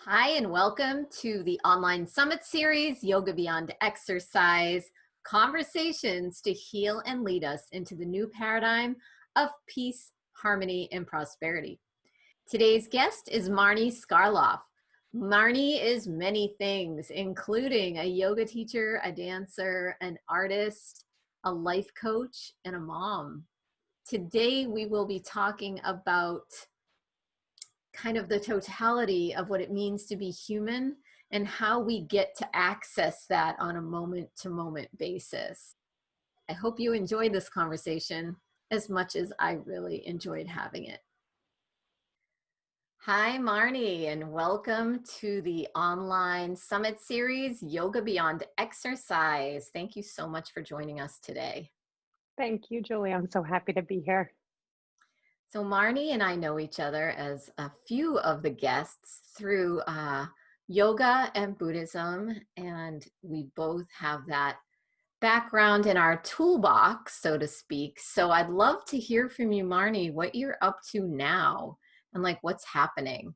Hi, and welcome to the online summit series, Yoga Beyond Exercise, conversations to heal and lead us into the new paradigm of peace, harmony, and prosperity. Today's guest is Marni Sclaroff. Marni is many things, including a yoga teacher, a dancer, an artist, a life coach, and a mom. Today, we will be talking about kind of the totality of what it means to be human and how we get to access that on a moment-to-moment basis. I hope you enjoyed this conversation as much as I really enjoyed having it. Hi, Marni, and welcome to the online summit series, Yoga Beyond Exercise. Thank you so much for joining us today. Thank you, Julie. I'm so happy to be here. So Marni and I know each other as a few of the guests through yoga and Buddhism, and we both have that background in our toolbox, so to speak. So I'd love to hear from you, Marni, what you're up to now and like what's happening.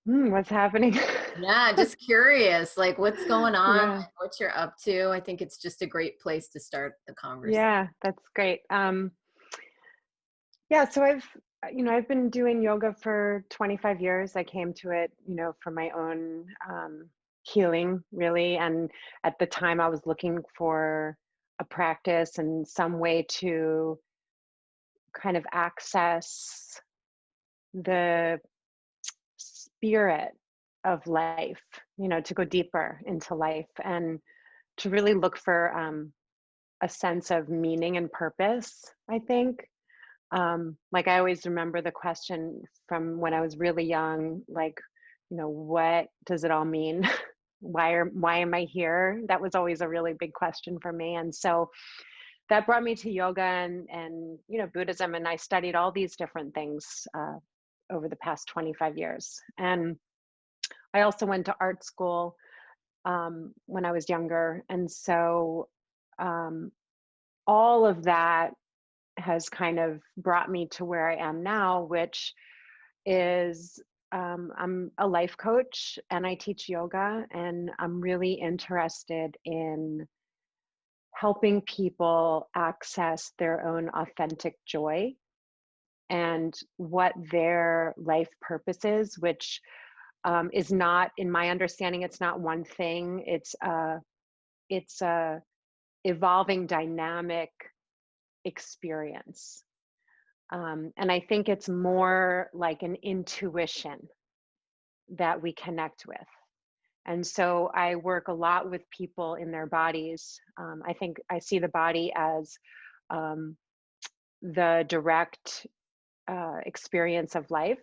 What's happening? Yeah, just curious, like what's going on, Yeah, like what you're up to. I think it's just a great place to start the conversation. yeah, that's great. Yeah, so I've been doing yoga for 25 years. I came to it, for my own healing, really. And at the time, I was looking for a practice and some way to kind of access the spirit of life, to go deeper into life and to really look for a sense of meaning and purpose, I think. Like I always remember the question from when I was really young, like, what does it all mean? Why am I here? That was always a really big question for me. And so that brought me to yoga and Buddhism. And I studied all these different things over the past 25 years. And I also went to art school when I was younger. And so um, all of that has kind of brought me to where I am now, which is I'm a life coach and I teach yoga, and I'm really interested in helping people access their own authentic joy and what their life purpose is, which is not, in my understanding, it's not one thing. It's a evolving dynamic experience. And I think it's more like an intuition that we connect with. And so I work a lot with people in their bodies. I think I see the body as um, the direct experience of life.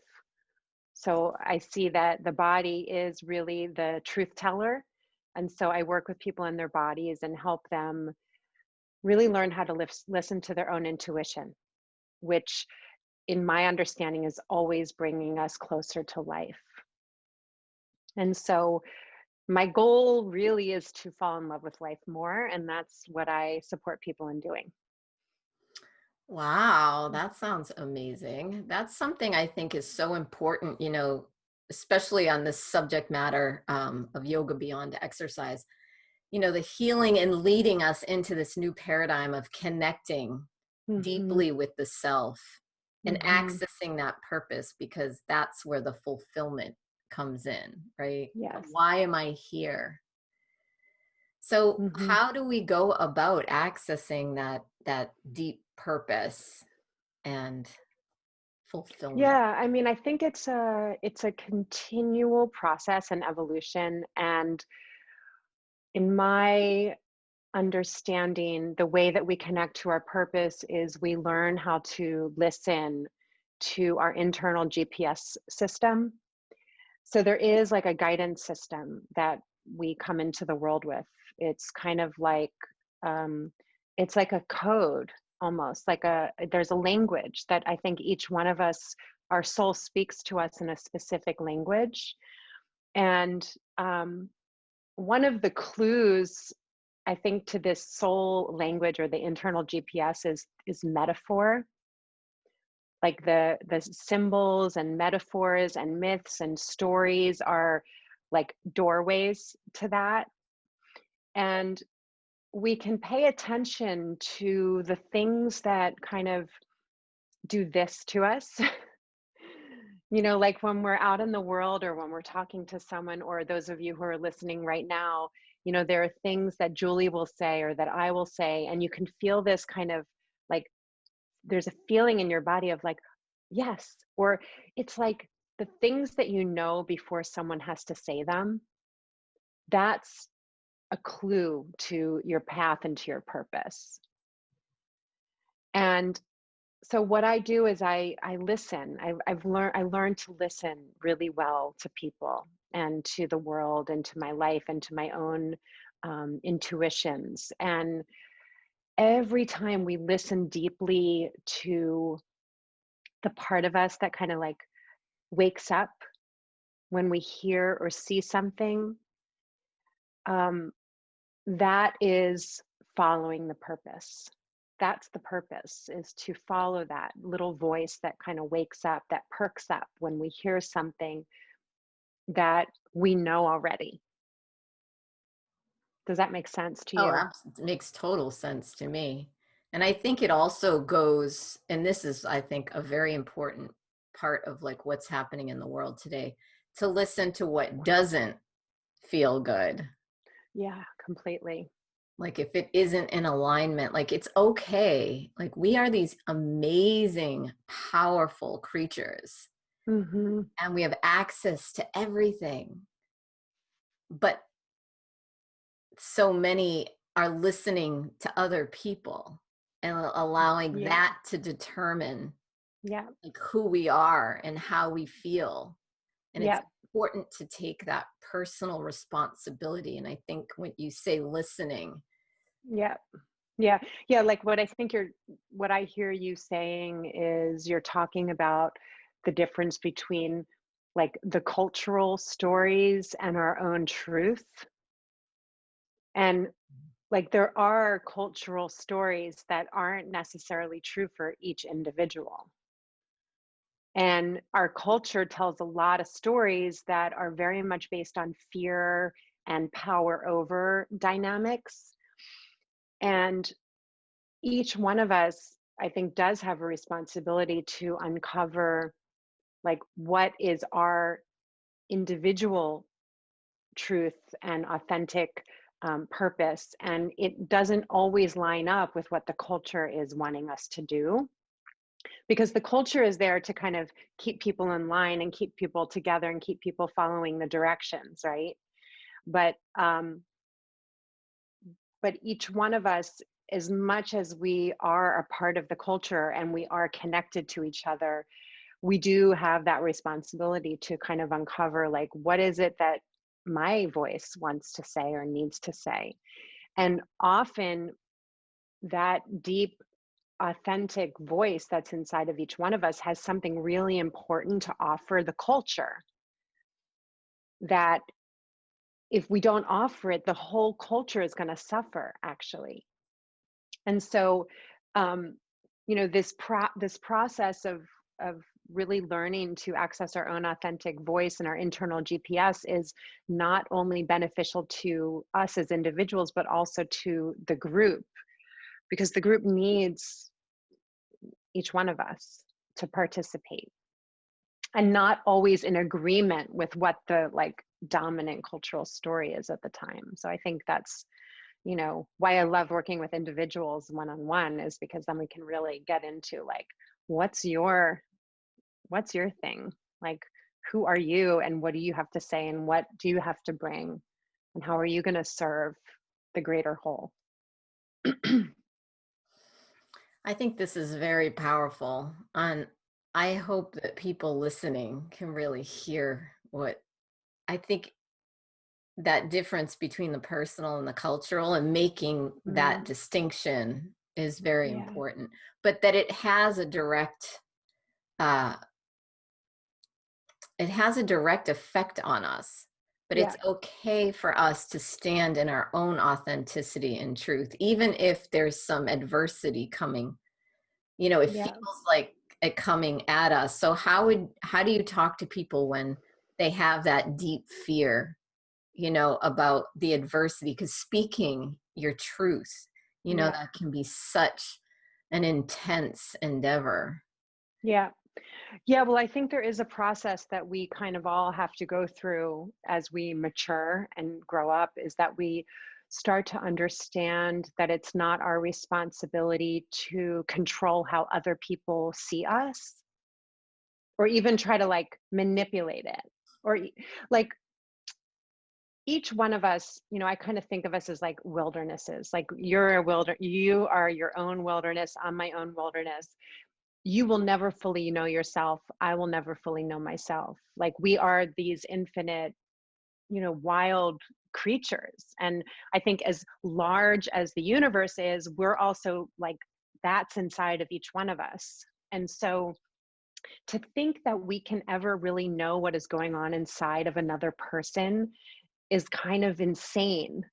So I see that the body is really the truth teller. And so I work with people in their bodies and help them really learn how to listen to their own intuition, which in my understanding is always bringing us closer to life. And so my goal really is to fall in love with life more, and that's what I support people in doing. Wow, that sounds amazing. That's something I think is so important, especially on this subject matter of yoga beyond exercise. The healing and leading us into this new paradigm of connecting Hmm. deeply with the self and Hmm. accessing that purpose, because that's where the fulfillment comes in, right? Yes. Why am I here? So Hmm. how do we go about accessing that deep purpose and fulfillment? Yeah, I mean, I think it's a continual process and evolution. And in my understanding, the way that we connect to our purpose is we learn how to listen to our internal GPS system. So there is like a guidance system that we come into the world with. It's kind of like um, it's like a code, almost like there's a language that I think each one of us, our soul speaks to us in a specific language. And one of the clues, I think, to this soul language or the internal GPS is metaphor. like the symbols and metaphors and myths and stories are like doorways to that. And we can pay attention to the things that kind of do this to us. Like when we're out in the world or when we're talking to someone, or those of you who are listening right now, there are things that Julie will say or that I will say, and you can feel this kind of like there's a feeling in your body of like, yes, or it's like the things that before someone has to say them. That's a clue to your path and to your purpose. And so what I do is I listen. I learned to listen really well to people and to the world and to my life and to my own intuitions. And every time we listen deeply to the part of us that kind of like wakes up when we hear or see something, that is following the purpose. That's the purpose, is to follow that little voice that kind of wakes up, that perks up when we hear something that we know already. Does that make sense to you? It makes total sense to me. And I think it also goes, and this is, I think, a very important part of like what's happening in the world today, to listen to what doesn't feel good. Yeah, completely. Like if it isn't in alignment, like it's okay. Like we are these amazing, powerful creatures, Mm-hmm. and we have access to everything. But so many are listening to other people and allowing Yeah. that to determine Yeah. like who we are and how we feel. And it's Yeah. important to take that personal responsibility. And I think when you say listening, Yeah. Yeah. Yeah. Like what I hear you saying is you're talking about the difference between like the cultural stories and our own truth. And like there are cultural stories that aren't necessarily true for each individual. And our culture tells a lot of stories that are very much based on fear and power over dynamics. And each one of us, I think, does have a responsibility to uncover like what is our individual truth and authentic purpose. And it doesn't always line up with what the culture is wanting us to do, because the culture is there to kind of keep people in line and keep people together and keep people following the directions, right? But each one of us, as much as we are a part of the culture and we are connected to each other, we do have that responsibility to kind of uncover like what is it that my voice wants to say or needs to say. And often that deep authentic voice that's inside of each one of us has something really important to offer the culture, that if we don't offer it, the whole culture is going to suffer actually. And so this process of really learning to access our own authentic voice and our internal GPS is not only beneficial to us as individuals, but also to the group, because the group needs each one of us to participate, and not always in agreement with what the like dominant cultural story is at the time. So I think that's why I love working with individuals one-on-one, is because then we can really get into like what's your thing, like who are you and what do you have to say and what do you have to bring and how are you going to serve the greater whole. I think this is very powerful. And I hope that people listening can really hear what I think, that difference between the personal and the cultural, and making that distinction is very Yeah. important, but that uh, it has a direct effect on us. But Yeah. it's okay for us to stand in our own authenticity and truth, even if there's some adversity coming. It Yeah. feels like it coming at us. So how do you talk to people when they have that deep fear, about the adversity? Because speaking your truth, Yeah. that can be such an intense endeavor. Yeah. Yeah, well, I think there is a process that we kind of all have to go through as we mature and grow up, is that we start to understand that it's not our responsibility to control how other people see us, or even try to like manipulate it. Or like each one of us, I kind of think of us as like wildernesses. Like you are your own wilderness, I'm my own wilderness. You will never fully know yourself. I will never fully know myself. Like we are these infinite, wild creatures. And I think as large as the universe is, we're also like, that's inside of each one of us. And so to think that we can ever really know what is going on inside of another person is kind of insane,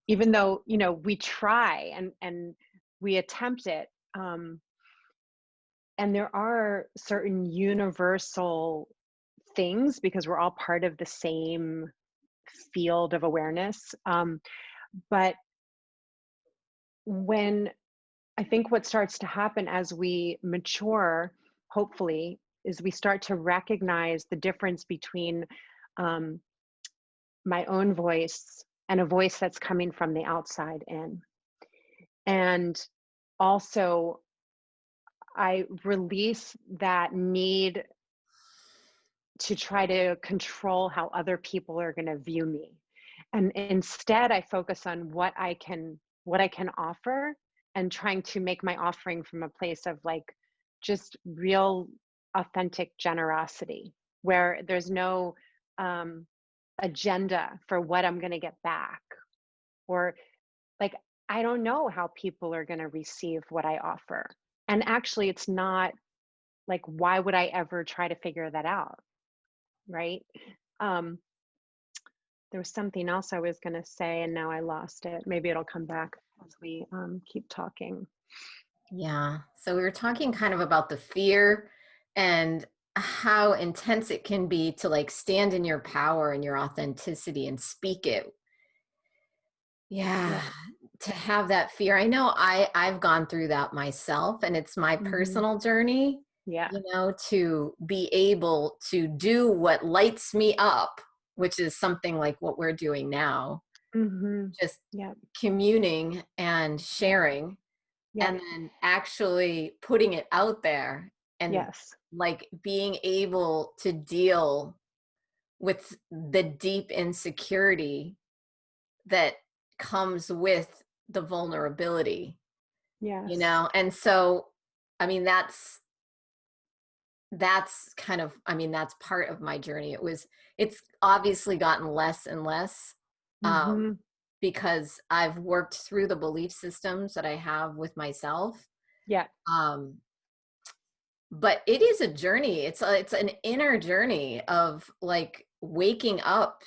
even though, we try and we attempt it. And there are certain universal things because we're all part of the same field of awareness. But when I think what starts to happen as we mature, hopefully, is we start to recognize the difference between um, my own voice and a voice that's coming from the outside in. And also, I release that need to try to control how other people are going to view me. And instead I focus on what I can offer, and trying to make my offering from a place of like just real authentic generosity, where there's no agenda for what I'm going to get back, or like I don't know how people are going to receive what I offer. And actually it's not like, why would I ever try to figure that out? Right. um there was something else I was going to say and now I lost it. Maybe it'll come back as we keep talking. Yeah. So we were talking kind of about the fear and how intense it can be to like stand in your power and your authenticity and speak it. Yeah. Yeah. To have that fear. I know I've gone through that myself, and it's my Hmm. personal journey, Yeah. to be able to do what lights me up, which is something like what we're doing now, Hmm. just Yeah. communing and sharing, Yeah. and then actually putting it out there, and Yes. like being able to deal with the deep insecurity that comes with the vulnerability, Yes. and so I mean that's kind of, that's part of my journey. It's obviously gotten less and less, um Hmm. because I've worked through the belief systems that I have with myself. Yeah. um but it is a journey. It's an inner journey of like waking up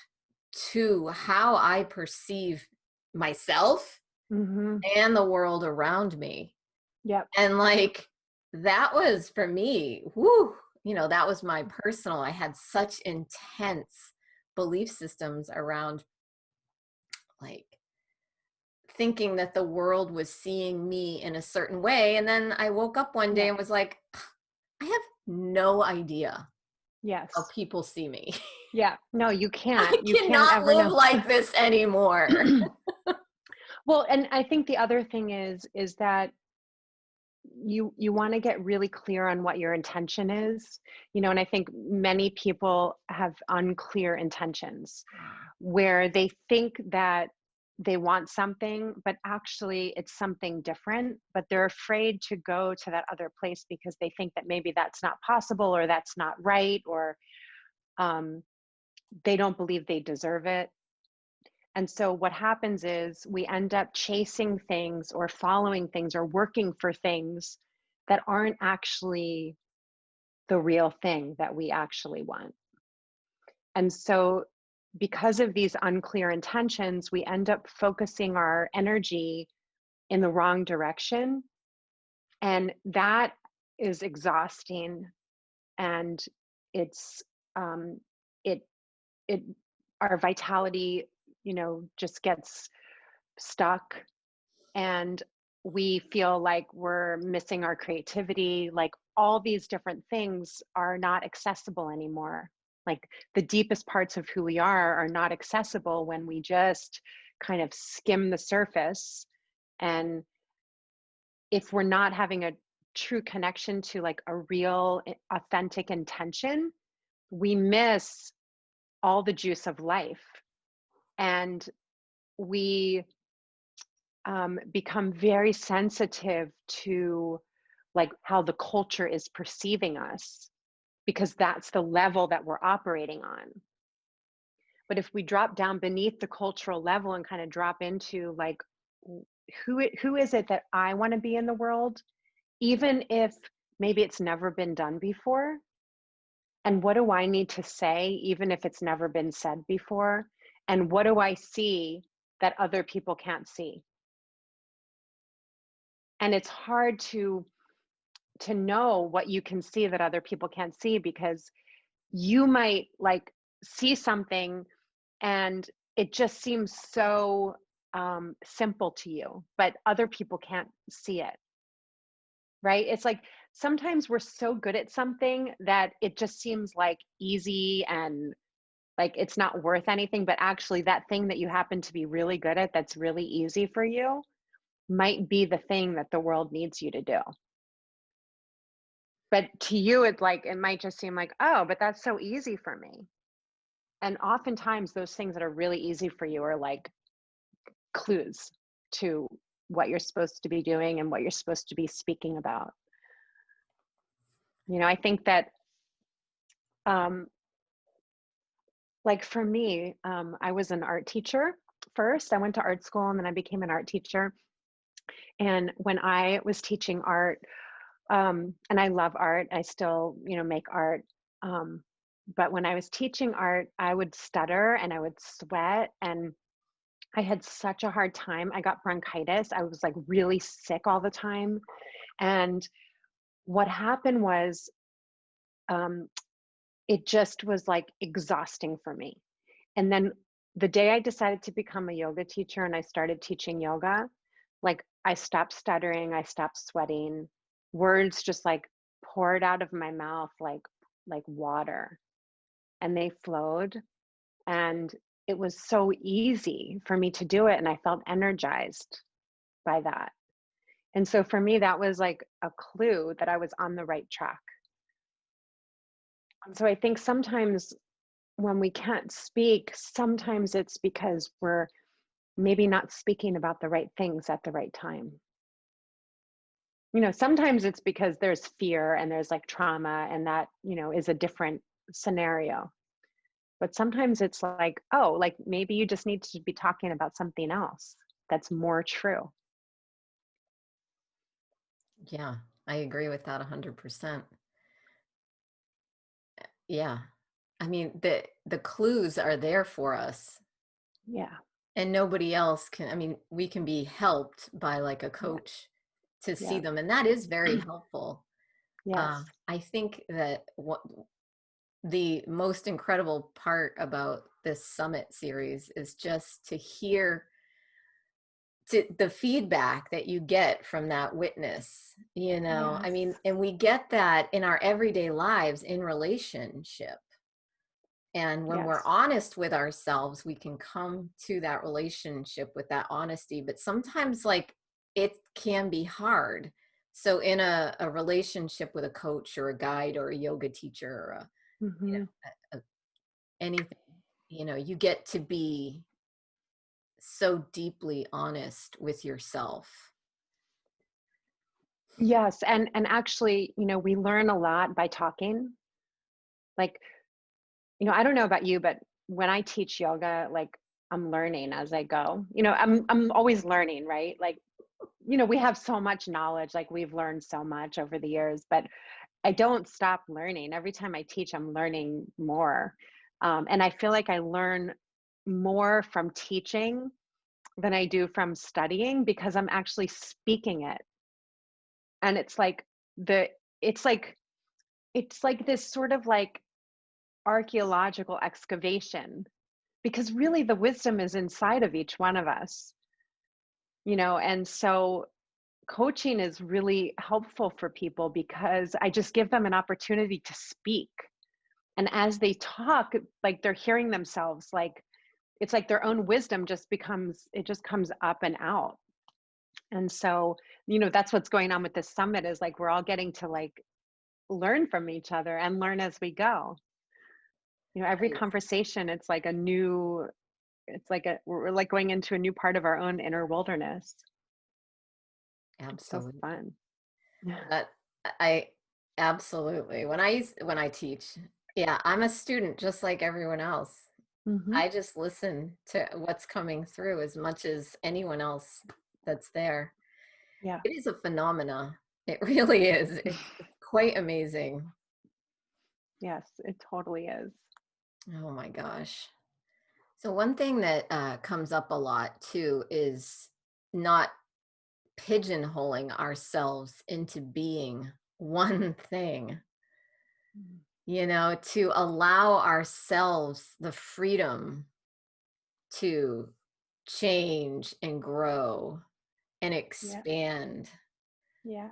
to how I perceive myself Hmm. and the world around me. Yep. And like that was for me, whoo, that was my personal. I had such intense belief systems around like thinking that the world was seeing me in a certain way. And then I woke up one day Yeah. and was like, I have no idea how Yes. people see me. Yeah. No, I you can't cannot ever live know. like this anymore. Well, and I think the other thing is that you want to get really clear on what your intention is, and I think many people have unclear intentions, where they think that they want something but actually it's something different, but they're afraid to go to that other place because they think that maybe that's not possible or that's not right, or um, they don't believe they deserve it. And so what happens is we end up chasing things or following things or working for things that aren't actually the real thing that we actually want. And so because of these unclear intentions, we end up focusing our energy in the wrong direction. And that is exhausting, and it's it it our vitality, just gets stuck, and we feel like we're missing our creativity. Like, all these different things are not accessible anymore. Like, the deepest parts of who we are not accessible when we just kind of skim the surface. And if we're not having a true connection to like a real authentic intention, we miss all the juice of life. And we become very sensitive to like how the culture is perceiving us, because that's the level that we're operating on. But if we drop down beneath the cultural level and kind of drop into like, who is it that I want to be in the world, even if maybe it's never been done before? And what do I need to say, even if it's never been said before? And what do I see that other people can't see? And it's hard to know what you can see that other people can't see, because you might like see something and it just seems so simple to you, but other people can't see it, right? It's like sometimes we're so good at something that it just seems like easy and like it's not worth anything, but actually that thing that you happen to be really good at that's really easy for you might be the thing that the world needs you to do. But to you, it's like, it might just seem like, oh, but that's so easy for me. And oftentimes those things that are really easy for you are like clues to what you're supposed to be doing and what you're supposed to be speaking about. I think that, like for me, I was an art teacher first. I went to art school and then I became an art teacher. And when I was teaching art, and I love art, I still, make art. But when I was teaching art, I would stutter and I would sweat, and I had such a hard time. I got bronchitis. I was like really sick all the time. And what happened was, it just was like exhausting for me. And then the day I decided to become a yoga teacher and I started teaching yoga, like I stopped stuttering, I stopped sweating. Words just like poured out of my mouth like water, and they flowed. And it was so easy for me to do it, and I felt energized by that. And so for me, that was like a clue that I was on the right track. And so I think sometimes when we can't speak, sometimes it's because we're maybe not speaking about the right things at the right time. Sometimes it's because there's fear and there's like trauma, and that, is a different scenario. But sometimes it's like, oh, like maybe you just need to be talking about something else that's more true. Yeah, I agree with that 100%. Yeah. I mean, the clues are there for us, Yeah. and nobody else can. I mean, we can be helped by like a Yeah. coach to see Yeah. them, and that is very helpful. Yes. I think that what the most incredible part about this summit series is just to hear the feedback that you get from that witness. I Yes. mean, and we get that in our everyday lives in relationship. And when we're Yes. honest with ourselves, we can come to that relationship with that honesty. But sometimes, like, it can be hard. So, in a relationship with a coach or a guide or a yoga teacher or Mm-hmm. anything, you get to be so deeply honest with yourself. Yes. And actually, we learn a lot by talking. Like, I don't know about you, but when I teach yoga, like I'm learning as I go. I'm always learning, right? Like, we have so much knowledge, like we've learned so much over the years, but I don't stop learning. Every time I teach, I'm learning more. And I feel like I learn more from teaching than I do from studying, because I'm actually speaking it. And it's like it's like this sort of like archaeological excavation, because really the wisdom is inside of each one of us, and so coaching is really helpful for people because I just give them an opportunity to speak. And as they talk, like they're hearing themselves, like it's like their own wisdom just comes up and out. And so, that's what's going on with this summit, is like we're all getting to like learn from each other and learn as we go. Every Right. conversation, we're like going into a new part of our own inner wilderness. It's so Absolutely. fun. That I absolutely. When I teach, yeah, I'm a student just like everyone else. Hmm. I just listen to what's coming through as much as anyone else that's there. Yeah. It is a phenomena. It really is. It's quite amazing. Yes, it totally is. Oh my gosh. So one thing that comes up a lot too is not pigeonholing ourselves into being one thing, Mm. to allow ourselves the freedom to change and grow and Yeah. expand. Yeah.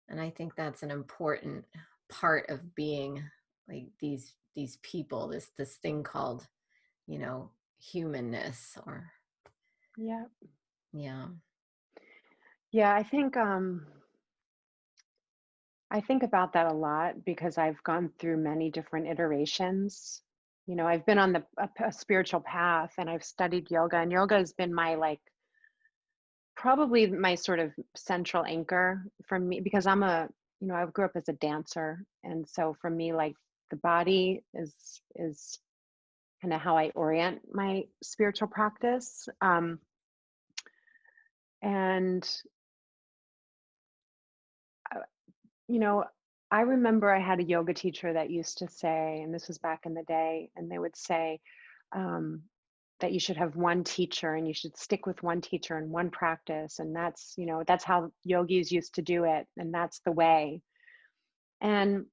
And I think that's an important part of being like these people, this thing called, humanness or Yeah. yeah. Yeah. I think about that a lot because I've gone through many different iterations. I've been on a spiritual path, and I've studied yoga, and yoga has been my like probably my sort of central anchor for me, because I grew up as a dancer. And so for me, like the body is kind of how I orient my spiritual practice. And uh, you know, I remember I had a yoga teacher that used to say, and this was back in the day, and they would say um, that you should have one teacher and you should stick with one teacher and one practice. And that's how yogis used to do it. And that's the way. And,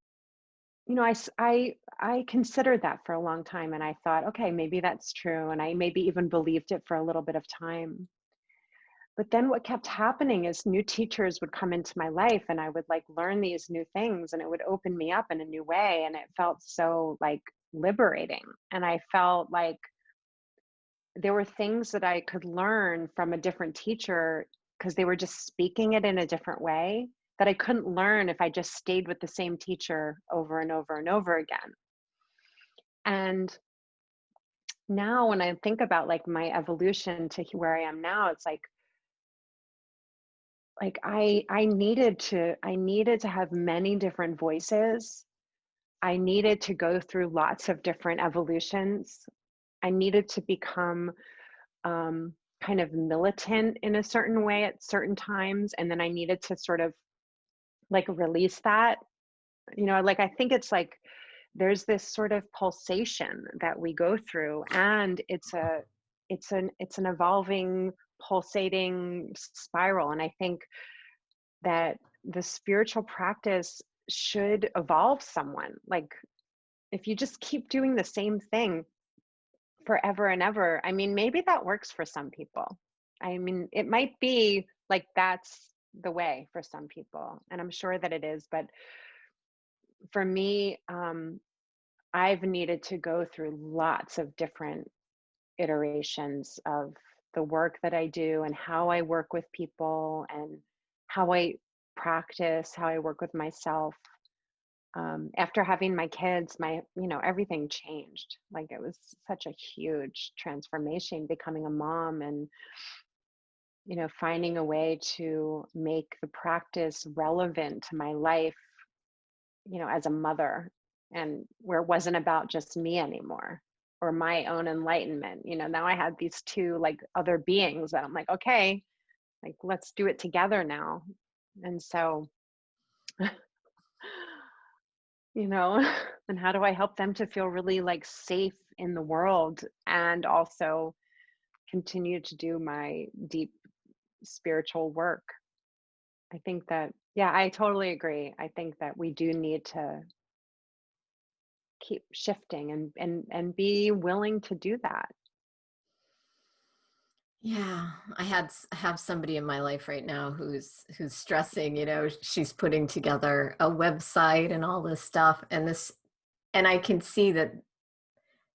I considered that for a long time, and I thought, okay, maybe that's true. And I maybe even believed it for a little bit of time. But then what kept happening is new teachers would come into my life, and I would like learn these new things, and it would open me up in a new way. And it felt so like liberating. And I felt like there were things that I could learn from a different teacher because they were just speaking it in a different way that I couldn't learn if I just stayed with the same teacher over and over and over again. And now when I think about like my evolution to where I am now, it's like I needed to have many different voices. I needed to go through lots of different evolutions. I needed to become um, kind of militant in a certain way at certain times, and then I needed to sort of like release that. Like I think it's like there's this sort of pulsation that we go through, and it's an evolving, pulsating spiral. And I think that the spiritual practice should evolve someone. Like if you just keep doing the same thing forever and ever, I mean, maybe that works for some people. I mean, it might be like that's the way for some people, and I'm sure that it is. But for me, I've needed to go through lots of different iterations of the work that I do and how I work with people and how I practice, how I work with myself. After having my kids, everything changed. Like it was such a huge transformation becoming a mom, and finding a way to make the practice relevant to my life, as a mother, and where it wasn't about just me anymore or my own enlightenment. Now I had these two like other beings that I'm like, okay, like let's do it together now. And so, you know, and how do I help them to feel really like safe in the world and also continue to do my deep spiritual work? I think that Yeah, I totally agree. I think that we do need to keep shifting and be willing to do that. Yeah, I have somebody in my life right now who's stressing, you know, she's putting together a website and all this stuff, and I can see that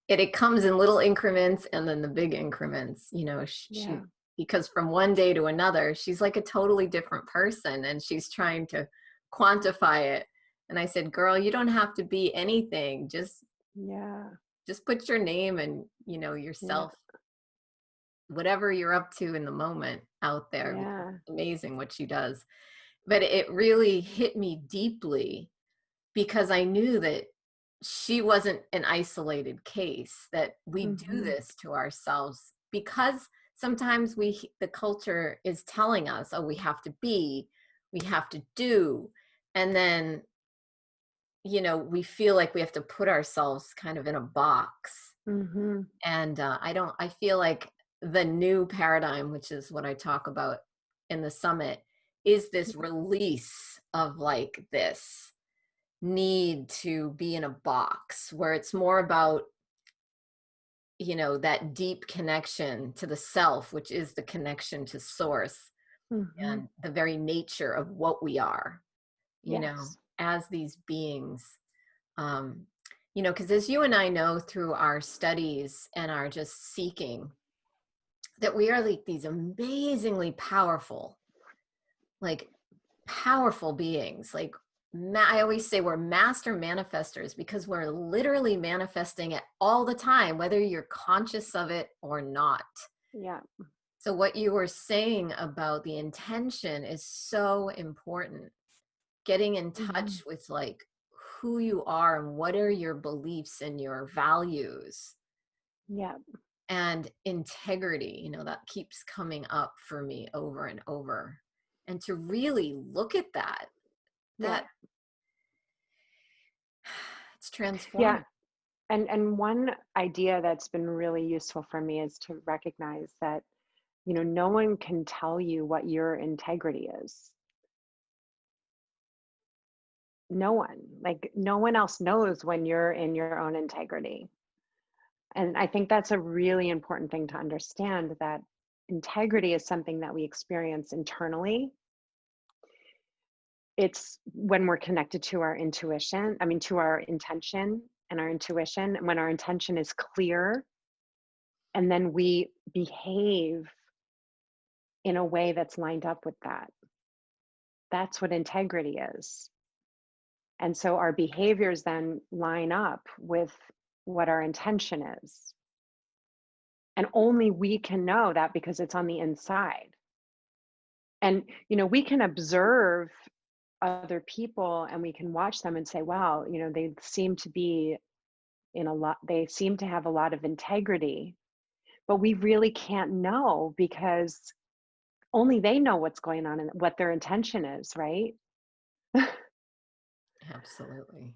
it comes in little increments and then the big increments, you know, she Yeah. because from one day to another, she's like a totally different person and she's trying to quantify it. And I said, "Girl, you don't have to be anything. Yeah. Just put your name and, you know, Yeah. yourself, whatever you're up to in the moment out there because Yeah. it's amazing what she does." But it really hit me deeply because I knew that she wasn't an isolated case, that we do Mhm. this to ourselves because sometimes the culture is telling us, oh, we have to be, we have to do. And then, you know, we feel like we have to put ourselves kind of in a box. Mhm. And I feel like the new paradigm, which is what I talk about in the summit, is this release of like this need to be in a box where it's more about, you know, that deep connection to the self, which is the connection to source Mhm. and the very nature of what we are, you know, Yes. as these beings. um you know, because as you and I know through our studies and our just seeking, that we are like these amazingly powerful, like powerful beings. Like I always say we're master manifestors because we're literally manifesting it all the time, whether you're conscious of it or not. Yeah. So what you were saying about the intention is so important. Getting in Mhm. touch with like who you are and what are your beliefs and your values Yeah. and integrity, you know, that keeps coming up for me over and over. And to really look at Yeah. that it's transformative. Yeah. And one idea that's been really useful for me is to recognize that, no one can tell you what your integrity is. No one. Like no one else knows when you're in your own integrity. And I think that's a really important thing to understand, that integrity is something that we experience internally. It's when we're connected to our intuition, I mean, to our intention and our intuition, and when our intention is clear, and then we behave in a way that's lined up with that. That's what integrity is. And so our behaviors then line up with what our intention is. And only we can know that because it's on the inside. And, we can observe other people and we can watch them and say, wow, they seem to be they seem to have a lot of integrity, but we really can't know because only they know what's going on and what their intention is, right? Absolutely.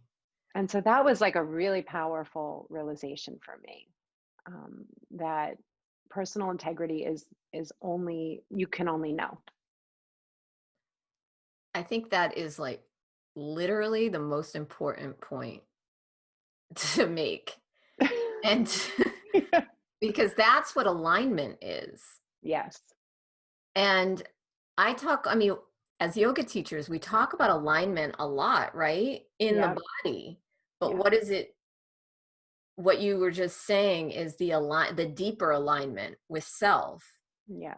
And so that was like a really powerful realization for me, that personal integrity is only you can only know. I think that is like literally the most important point to make. And because that's what alignment is. Yes. And I mean, as yoga teachers, we talk about alignment a lot, right? In the Yep. body. But Yep. what is it? What you were just saying is the deeper alignment with self. Yeah.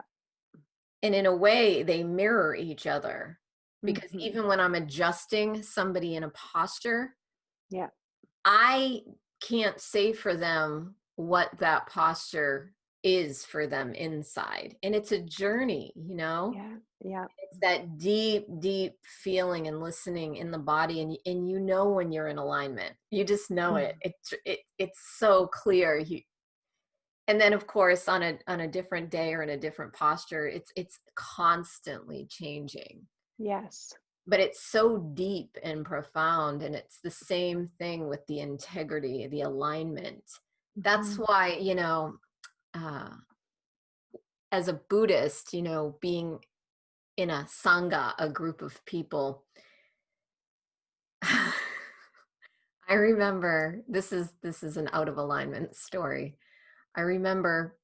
And in a way, they mirror each other because Hmm. even when I'm adjusting somebody in a posture, Yeah. I can't say for them what that posture is for them inside. And it's a journey, you know? Yeah. Yeah. It's that deep, deep feeling and listening in the body, and you know when you're in alignment. You just know it. Mhm. It's so clear. And then of course on a different day or in a different posture, it's constantly changing. Yes. But it's so deep and profound, and it's the same thing with the integrity, the alignment. That's Hmm. why, you know, uh, as a Buddhist, you know, being in a sangha, a group of people. I remember, this is an out of alignment story. I remember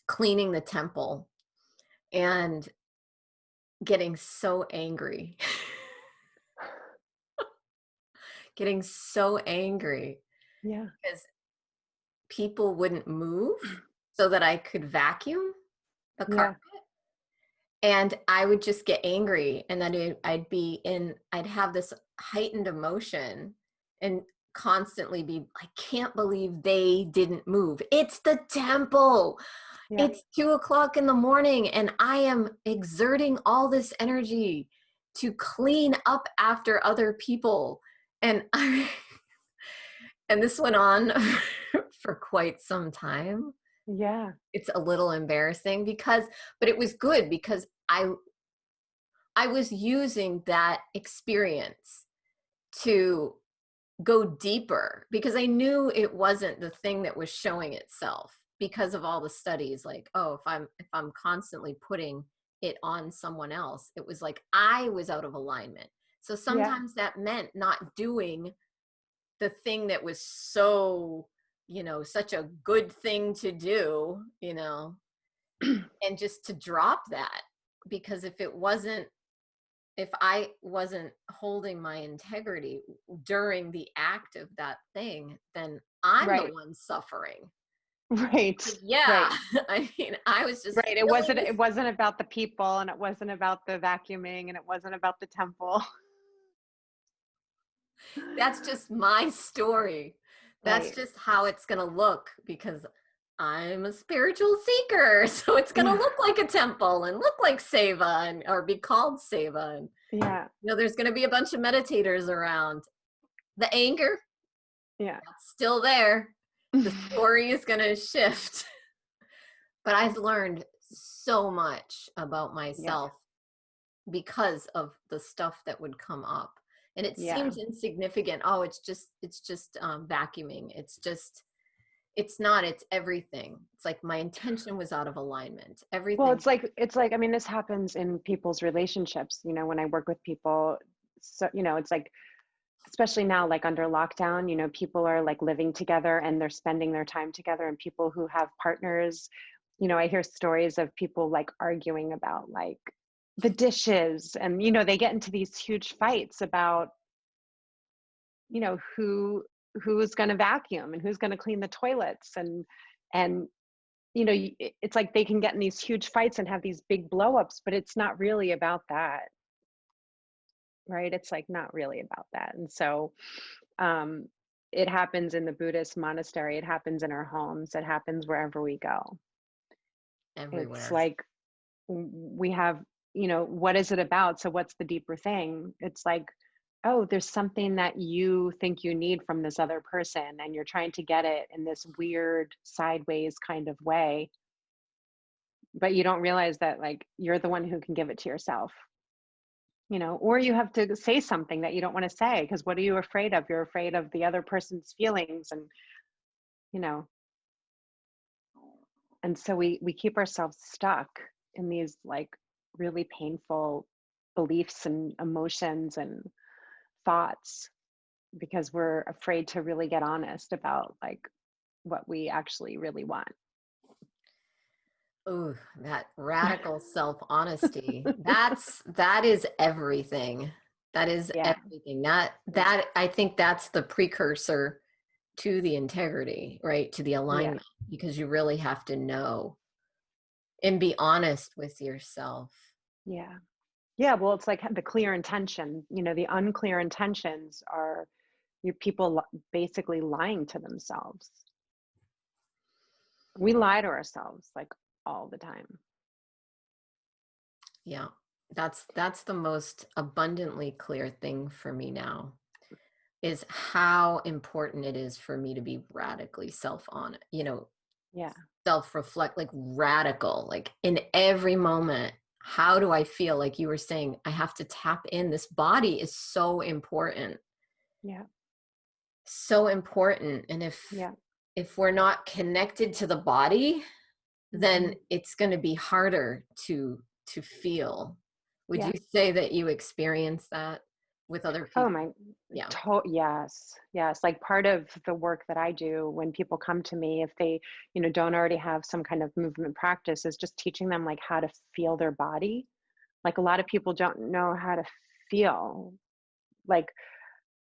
cleaning the temple and getting so angry. Getting so angry Yeah. because people wouldn't move so that I could vacuum the Yeah. carpet. And I would just get angry, and then I'd have this heightened emotion and constantly be, I can't believe they didn't move. It's the temple. Yeah. It's 2 o'clock in the morning, and I am exerting all this energy to clean up after other people. And and this went on for quite some time. Yeah. It's a little embarrassing but it was good because I was using that experience to go deeper because I knew it wasn't the thing that was showing itself because of all the studies, like, oh, if I'm constantly putting it on someone else, it was like I was out of alignment. So Yeah. sometimes that meant not doing the thing that was so, such a good thing to do, and just to drop that. Because if I wasn't holding my integrity during the act of that thing, then I'm the Right. one suffering. Right. Yeah. Right. I mean, I was just Right. feeling this. It wasn't about the people, and it wasn't about the vacuuming, and it wasn't about the temple. That's just my story. That's Right. just how it's going to look because I'm a spiritual seeker. So it's going to look like a temple and look like seva or be called seva. And, Yeah. there's going to be a bunch of meditators around. The anger, Yeah. that's still there. The story is going to shift. But I've learned so much about Yeah. myself because of the stuff that would come up. And it Yeah. seems insignificant. Oh, it's just vacuuming. It's not, it's everything. It's like my intention was out of alignment. Well, Everything. it's like I mean, this happens in people's relationships, when I work with people. So, it's like, especially now, like under lockdown, people are like living together and they're spending their time together, and people who have partners, I hear stories of people like arguing about like the dishes, and they get into these huge fights about, who's going to vacuum and who's going to clean the toilets, and it's like they can get in these huge fights and have these big blow ups, but it's not really about that, right? It's like not really about that. And so um it happens in the Buddhist monastery, it happens in our homes, it happens wherever we go. It's Everywhere. like we have, what is it about? So what's the deeper thing? It's like, oh, there's something that you think you need from this other person, and you're trying to get it in this weird sideways kind of way, but you don't realize that like you're the one who can give it to yourself. Or you have to say something that you don't want to say, because what are you afraid of? You're afraid of the other person's feelings, and you know and so we keep ourselves stuck in these like really painful beliefs and emotions and thoughts, because we're afraid to really get honest about like what we actually really want. Ooh, that radical self-honesty. That is everything. That is Yeah. everything. That I think that's the precursor to the integrity, right? To the Yeah. alignment, because you really have to know and be honest with yourself. Yeah. Yeah. Well, it's like the clear intention, the unclear intentions are your people basically lying to themselves. We lie to ourselves like all the time. Yeah. That's the most abundantly clear thing for me now is how important it is for me to be radically self-honest, Yeah. self-reflect, like radical, like in every moment. How do I feel? Like you were saying, I have to tap in. This body is so important. Yeah. So important. And Yeah. if we're not connected to the body, then Mhm. it's going to be harder to feel. Would Yeah. you say that you experience that with other Oh people? my, Yeah. yes, yes. Like part of the work that I do when people come to me, if they, don't already have some kind of movement practice, is just teaching them like how to feel their body. Like a lot of people don't know how to feel. Like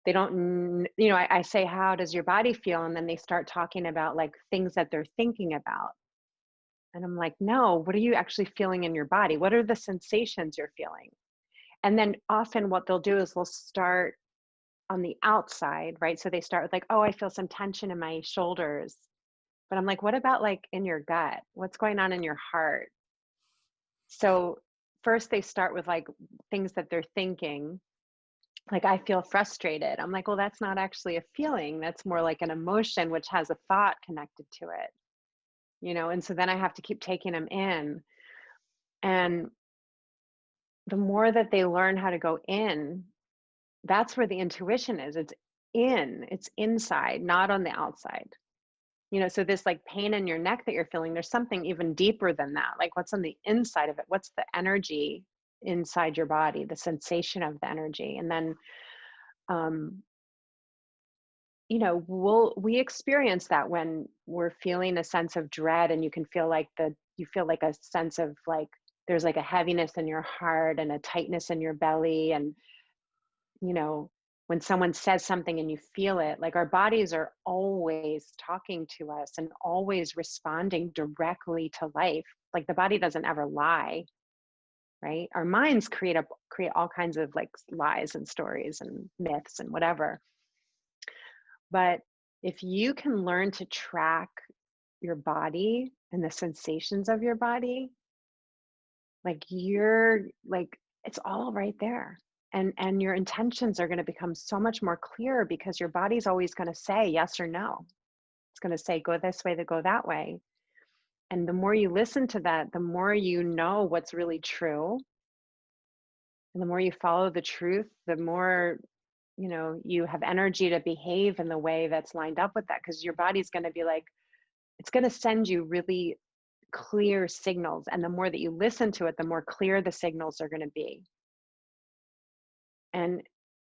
they don't, I say, how does your body feel? And then they start talking about like things that they're thinking about. And I'm like, no, what are you actually feeling in your body? What are the sensations you're feeling? And then often what they'll do is they'll start on the outside, right? So they start with like, oh, I feel some tension in my shoulders. But I'm like, what about like in your gut? What's going on in your heart? So first they start with like things that they're thinking. Like, I feel frustrated. I'm like, well, that's not actually a feeling. That's more like an emotion, which has a thought connected to it. And so then I have to keep taking them in. And the more that they learn how to go in, that's where the intuition is. It's inside, not on the outside. So this like pain in your neck that you're feeling, there's something even deeper than that. Like what's on the inside of it? What's the energy inside your body, the sensation of the energy? And then, um, we experience that when we're feeling a sense of dread, and you feel like a sense of like, there's like a heaviness in your heart and a tightness in your belly. And you know, when someone says something and you feel it, like our bodies are always talking to us and always responding directly to life. Like the body doesn't ever lie, right? Our minds create all kinds of like lies and stories and myths and whatever. But if you can learn to track your body and the sensations of your body, like you're like, it's all right there. And your intentions are going to become so much more clear, because your body's always going to say yes or no. It's going to say go this way, to go that way. And the more you listen to that, the more you know what's really true. And the more you follow the truth, the more you have energy to behave in the way that's lined up with that, because your body's going to be like, it's going to send you really clear signals. And the more that you listen to it, the more clear the signals are going to be. And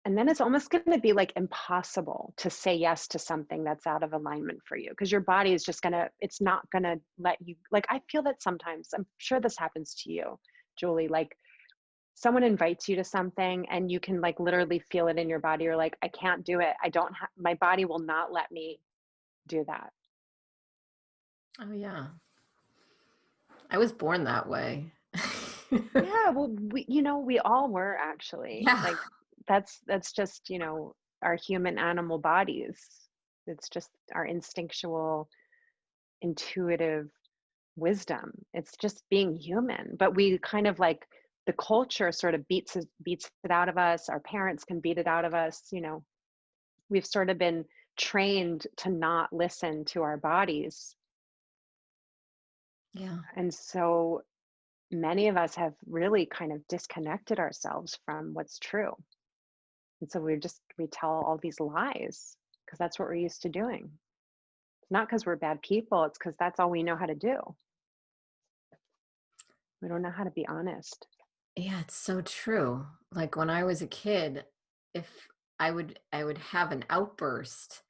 then it's almost going to be like impossible to say yes to something that's out of alignment for you, because your body is just going to, it's not going to let you. Like I feel that sometimes, I'm sure this happens to you, Julie, like someone invites you to something and you can like literally feel it in your body. You're like, I can't do it. I don't have, my body will not let me do that. Oh yeah. I was born that way. Yeah, well, we all were actually. Yeah. Like that's just, our human animal bodies. It's just our instinctual, intuitive wisdom. It's just being human. But we kind of like, the culture sort of beats it out of us. Our parents can beat it out of us. We've sort of been trained to not listen to our bodies. Yeah. And so many of us have really kind of disconnected ourselves from what's true. And so we tell all these lies because that's what we're used to doing. It's not because we're bad people, it's because that's all we know how to do. We don't know how to be honest. Yeah, it's so true. Like when I was a kid, if I would have an outburst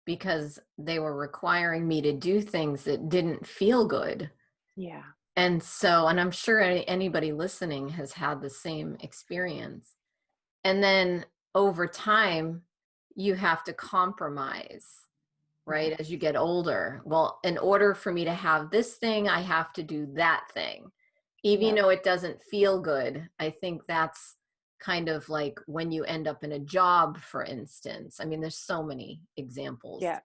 because they were requiring me to do things that didn't feel good. Yeah. And I'm sure anybody listening has had the same experience. And then over time, you have to compromise, right? Yes. As you get older. Well, in order for me to have this thing, I have to do that thing. Even Yep. though it doesn't feel good. I think that's kind of like when you end up in a job, for instance. I mean, there's so many examples. Yeah.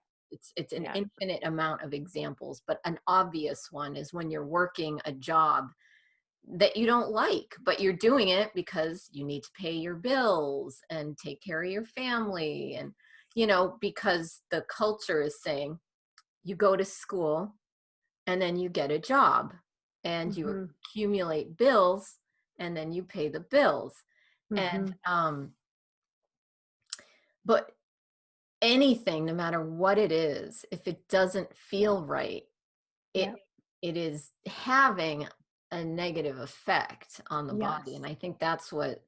It's an Yeah. infinite amount of examples, but an obvious one is when you're working a job that you don't like, but you're doing it because you need to pay your bills and take care of your family. And, because the culture is saying you go to school and then you get a job and you Mm-hmm. accumulate bills and then you pay the bills. Mm-hmm. And, but anything, no matter what it is, if it doesn't feel right, it Yep. it is having a negative effect on the body. Yes. And I think that's what,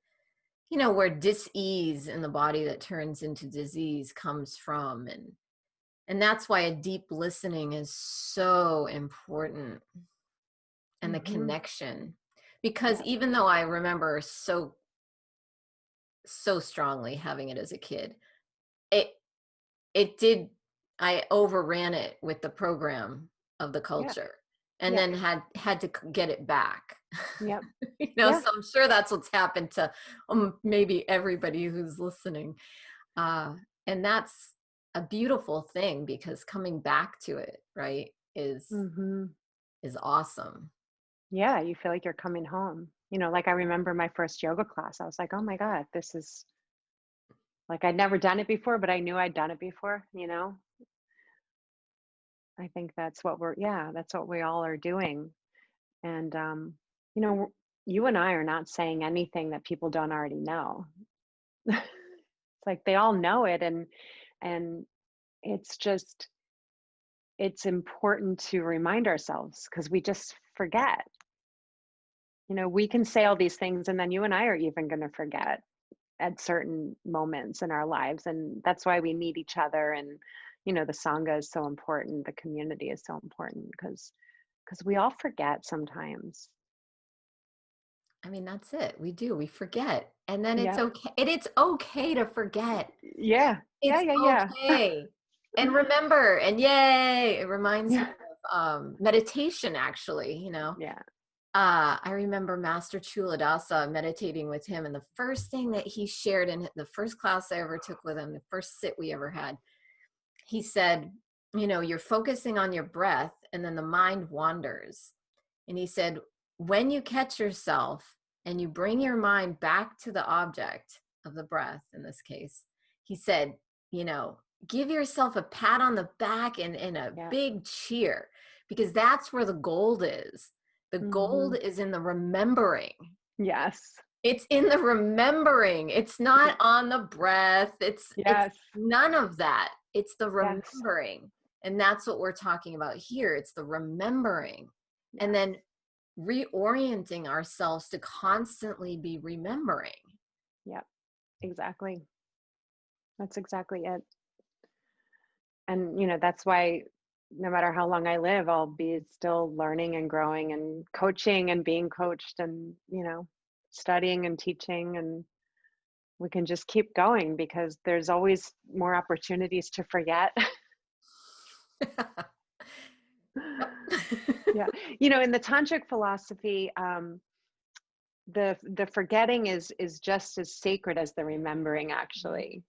you know, where dis-ease in the body that turns into disease comes from. And that's why a deep listening is so important, and the Mm-hmm. connection. Because Yeah. even though I remember so strongly having it as a kid, it it did, I overran it with the program of the Yeah. culture, and Yeah. then had to get it back. Yep. You know, Yeah. so I'm sure that's what's happened to maybe everybody who's listening. Uh, and that's a beautiful thing, because coming back to it, right, Mm-hmm. is awesome. Yeah. You feel like you're coming home. Like I remember my first yoga class. I was like, oh my God, this is like I'd never done it before, but I knew I'd done it before. I think that's what we all are doing. And, you know, you and I are not saying anything that people don't already know. It's like they all know it. And it's just, it's important to remind ourselves because we just forget. We can say all these things and then you and I are even going to forget at certain moments in our lives. And that's why we need each other. And, the Sangha is so important. The community is so important because we all forget sometimes. I mean, that's it. We forget. And then it's Yeah. okay. And it's okay to forget. Yeah. Yeah. It's Yeah. Yeah. okay. And remember, and yay, it reminds me Yeah. of meditation, actually, Yeah. I remember Master Chuladasa meditating with him, and the first thing that he shared in the first class I ever took with him, the first sit we ever had, he said, you're focusing on your breath and then the mind wanders. And he said, when you catch yourself and you bring your mind back to the object of the breath, in this case, he said, give yourself a pat on the back and a Yeah. big cheer, because that's where the gold is. The Hmm. gold is in the remembering. Yes. It's in the remembering. It's not on the breath. It's Yes. none of that. It's the Yes. remembering. And that's what we're talking about here. It's the remembering. And Yes. then reorienting ourselves to constantly be remembering. Yep. Exactly. That's exactly it. And, that's why no matter how long I live, I'll be still learning and growing and coaching and being coached and, studying and teaching. And we can just keep going because there's always more opportunities to forget. Yeah. In the tantric philosophy, the forgetting is just as sacred as the remembering, actually,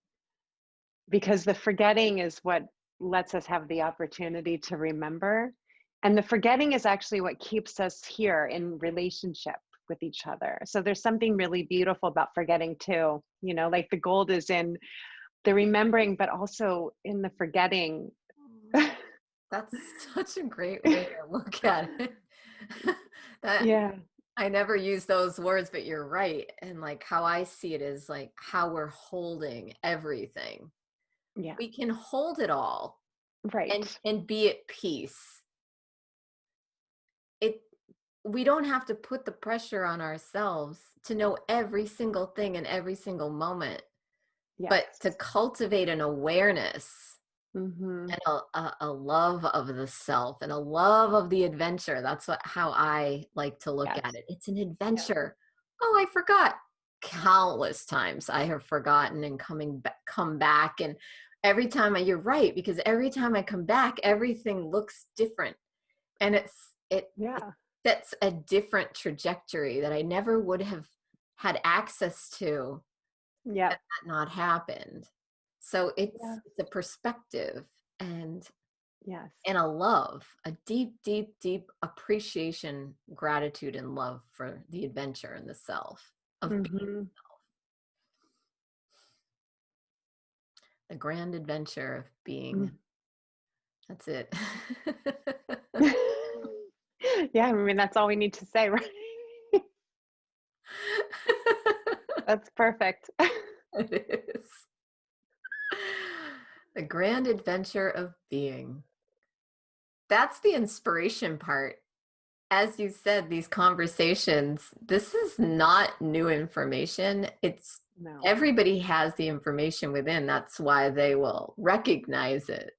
because the forgetting is what lets us have the opportunity to remember, and the forgetting is actually what keeps us here in relationship with each other. So there's something really beautiful about forgetting too, like the gold is in the remembering but also in the forgetting. That's such a great way to look at it. That Yeah. I never use those words, but you're right. And like how I see it is like how we're holding everything. Yeah. We can hold it all Right. and be at peace. It We don't have to put the pressure on ourselves to know every single thing in every single moment, but to Yes. cultivate an awareness Mm-hmm. and a love of the self and a love of the adventure. That's how I like to look Yes. at it. It's an Yeah. adventure. Oh, I forgot. Countless times I have forgotten and come back. And every time you're right, because every time I come back, everything looks different. And it Yeah. sets a different trajectory that I never would have had access to Yep. had that not happened. So Yeah. it's a perspective and Yes. a love, a deep, deep, deep appreciation, gratitude, and love for the adventure and the self of being Mm-hmm. the grand adventure of being. That's it. Yeah, I mean that's all we need to say, right? That's perfect. It is. The grand adventure of being. That's the inspiration part. as you said, these conversations, this is not new information. It's No. everybody has the information within. That's why they will recognize it.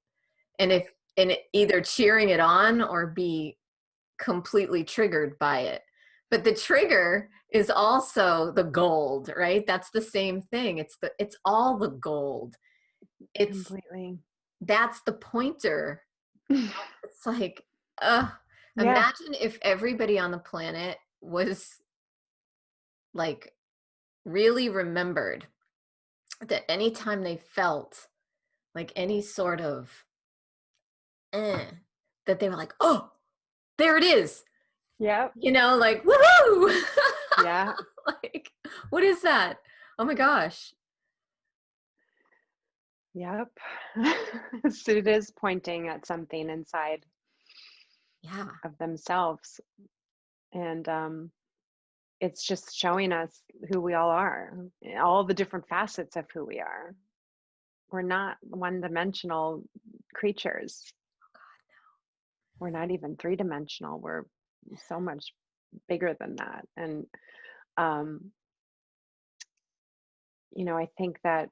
And Yep. if and either cheering it on or be completely triggered by it. But the trigger is also the gold, right? That's the same thing. It's all the gold. It's Completely. that's the pointer. It's like, uh, Yeah. imagine if everybody on the planet was like really remembered that anytime they felt like any sort of eh, that they were like, oh, there it is. Yep. Like, woohoo! Yeah. Like, what is that? Oh my gosh. Yep. So it is pointing at something inside Yeah. of themselves. And it's just showing us who we all are, all the different facets of who we are. We're not one-dimensional creatures. We're not even three-dimensional. We're so much bigger than that. And um, I think that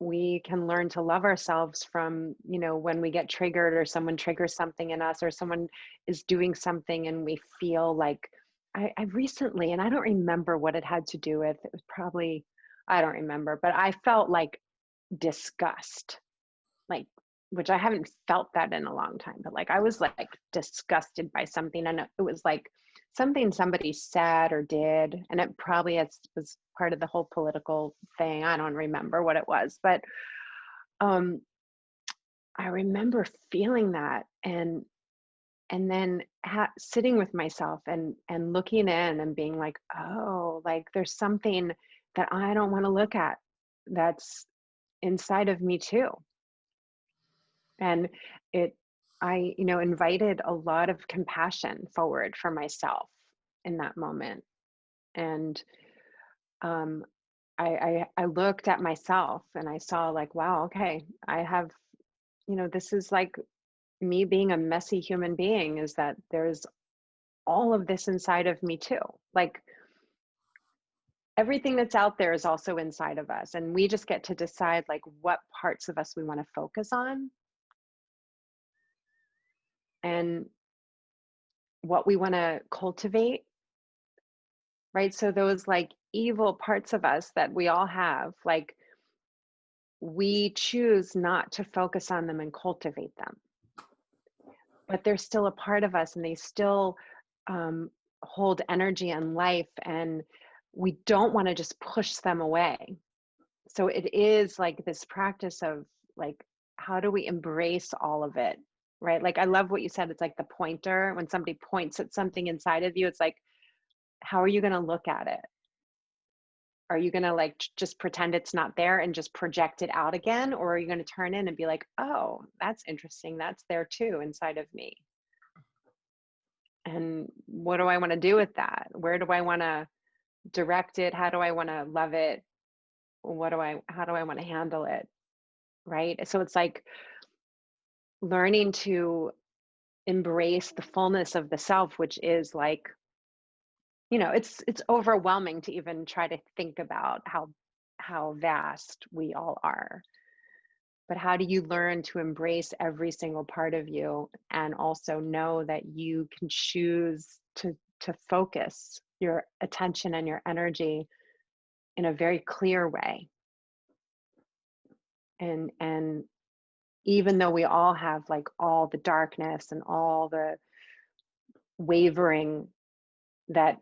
we can learn to love ourselves from, when we get triggered or someone triggers something in us or someone is doing something and we feel like I recently, and I don't remember what it had to do with, it was probably, I don't remember, but I felt like disgust, like, which I haven't felt that in a long time, but like I was like disgusted by something, and it was like something somebody said or did, and it probably was part of the whole political thing. I don't remember what it was, but um I remember feeling that, and then sitting with myself and looking in and being like, oh, like there's something that I don't want to look at that's inside of me too. And it I invited a lot of compassion forward for myself in that moment. And um I looked at myself and I saw like, wow, okay, I have, this is like me being a messy human being, is that there's all of this inside of me too. Like everything that's out there is also inside of us, and we just get to decide like what parts of us we want to focus on and what we want to cultivate, right? So those like evil parts of us that we all have, like we choose not to focus on them and cultivate them, but they're still a part of us and they still um, hold energy and life, and we don't want to just push them away. So it is like this practice of like, how do we embrace all of it, right? Like I love what you said, it's like the pointer. When somebody points at something inside of you, it's like, how are you going to look at it? Are you going to like just pretend it's not there and just project it out again? Or are you going to turn in and be like, oh, that's interesting, that's there too inside of me, and what do I want to do with that? Where do I want to direct it? How do I want to love it? How do I want to handle it? Right? So it's like learning to embrace the fullness of the self, which is like, it's overwhelming to even try to think about how vast we all are. But how do you learn to embrace every single part of you and also know that you can choose to focus your attention and your energy in a very clear way? And even though we all have like all the darkness and all the wavering, that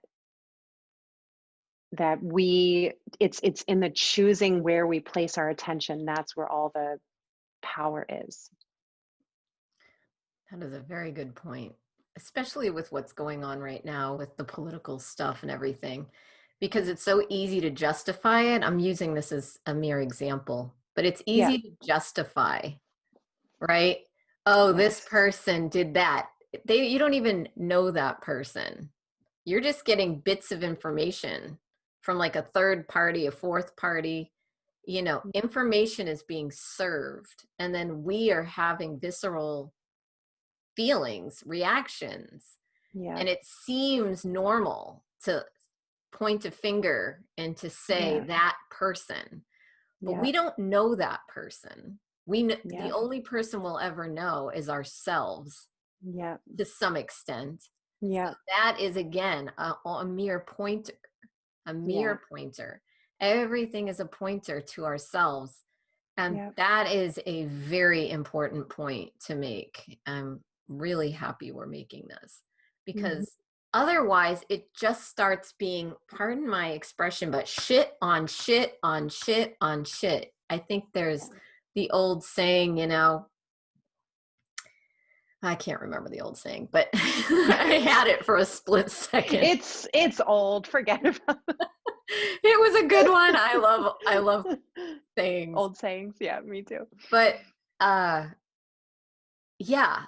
it's in the choosing where we place our attention, that's where all the power is. That is a very good point, especially with what's going on right now with the political stuff and everything, because it's so easy to justify it. I'm using this as a mere example, but it's Yeah. easy to justify, right? Oh, this Yes. person did that. You don't even know that person. You're just getting bits of information from like a third party, a fourth party. Information is being served, and then we are having visceral feelings, reactions. Yeah. And it seems normal to point a finger and to say Yeah. that person, but Yeah. we don't know that person. Yeah. The only person we'll ever know is ourselves Yeah. to some extent. So Yeah. that is again a mere pointer, a Yeah. mere pointer. Everything is a pointer to ourselves. And Yeah. that is a very important point to make. I'm really happy we're making this Mhm. because otherwise it just starts being, pardon my expression, but shit on shit on shit on shit. I think there's the old saying, I can't remember the old saying, but I had it for a split second. It's old. Forget about It was a good one. I love sayings. old sayings. Yeah, me too. But yeah,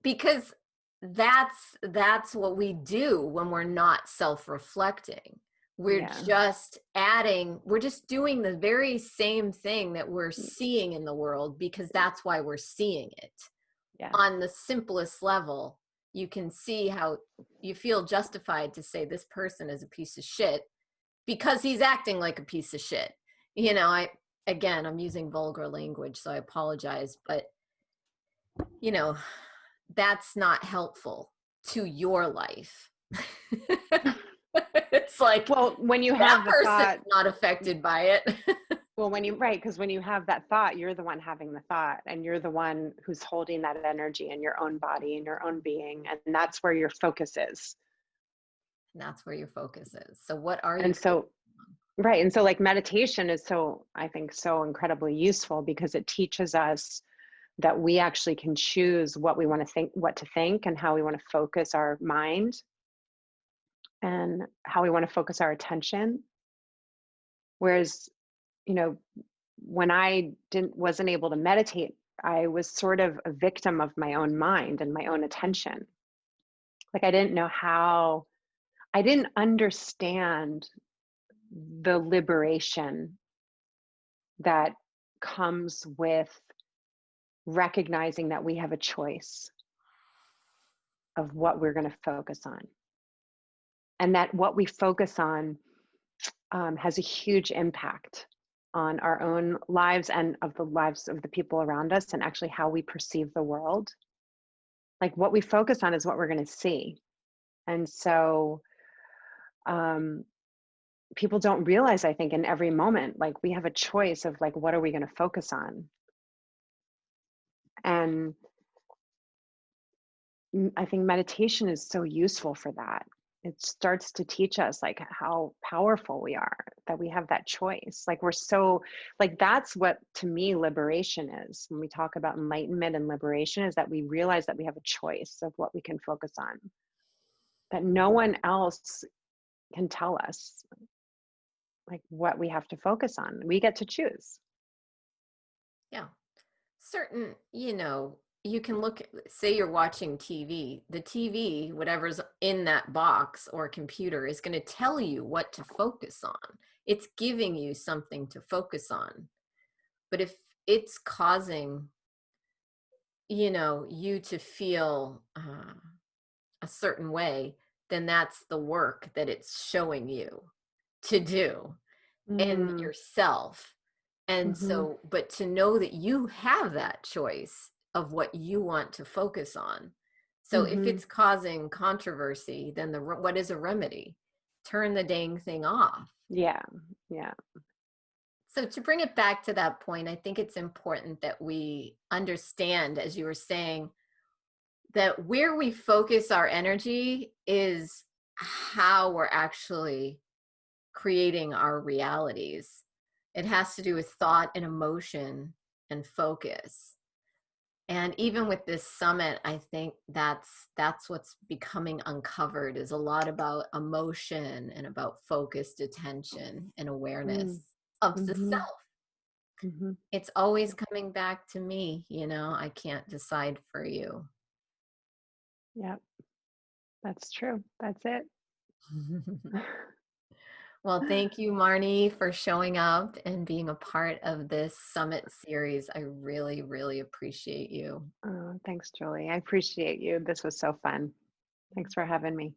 because that's what we do when we're not self-reflecting. We're Yeah. we're just doing the very same thing that we're seeing in the world because that's why we're seeing it. Yeah. On the simplest level, you can see how you feel justified to say this person is a piece of shit because he's acting like a piece of shit. I'm using vulgar language, so I apologize, but you know, that's not helpful to your life. It's like Well, when you that have the person's thought, not affected by it. well, right, because when you have that thought, you're the one having the thought, and you're the one who's holding that energy in your own body and your own being, and that's where your focus is. And that's where your focus is. So what are you And so, focusing on? right, and so like meditation is so, I think, so incredibly useful because it teaches us that we actually can choose what we want to think, and how we want to focus our mind and how we want to focus our attention. Whereas, you know, when I wasn't able to meditate, I was sort of a victim of my own mind and my own attention. Like I didn't understand the liberation that comes with recognizing that we have a choice of what we're going to focus on. And that what we focus on has a huge impact on our own lives and of the lives of the people around us, and actually how we perceive the world. Like what we focus on is what we're going to see. And so um, people don't realize, I think, in every moment, like we have a choice of like, what are we going to focus on? And I think meditation is so useful for that. It starts to teach us like how powerful we are, that we have that choice. Like we're so, like that's what to me liberation is. When we talk about enlightenment and liberation, is that we realize that we have a choice of what we can focus on, that no one else can tell us like what we have to focus on. We get to choose. Yeah. Certain, you can say you're watching TV. The TV, whatever's in that box or computer, is going to tell you what to focus on. It's giving you something to focus on. But if it's causing, you to feel a certain way, then that's the work that it's showing you to do in Mm, yourself. And mm-hmm, so, but to know that you have that choice of what you want to focus on. So if mm-hmm. it's causing controversy, then what is a remedy? Turn the dang thing off. Yeah, yeah, So to bring it back to that point, I think it's important that we understand, as you were saying, that where we focus our energy is how we're actually creating our realities. It has to do with thought and emotion and focus. And even with this summit, I think that's what's becoming uncovered, is a lot about emotion and about focused attention and awareness mm, of the mm-hmm, self. mm-hmm. It's always coming back to me, I can't decide for you. Yeah, that's true. That's it. Well, thank you, Marni, for showing up and being a part of this summit series. I really, really appreciate you. Oh, thanks, Julie. I appreciate you. This was so fun. Thanks for having me.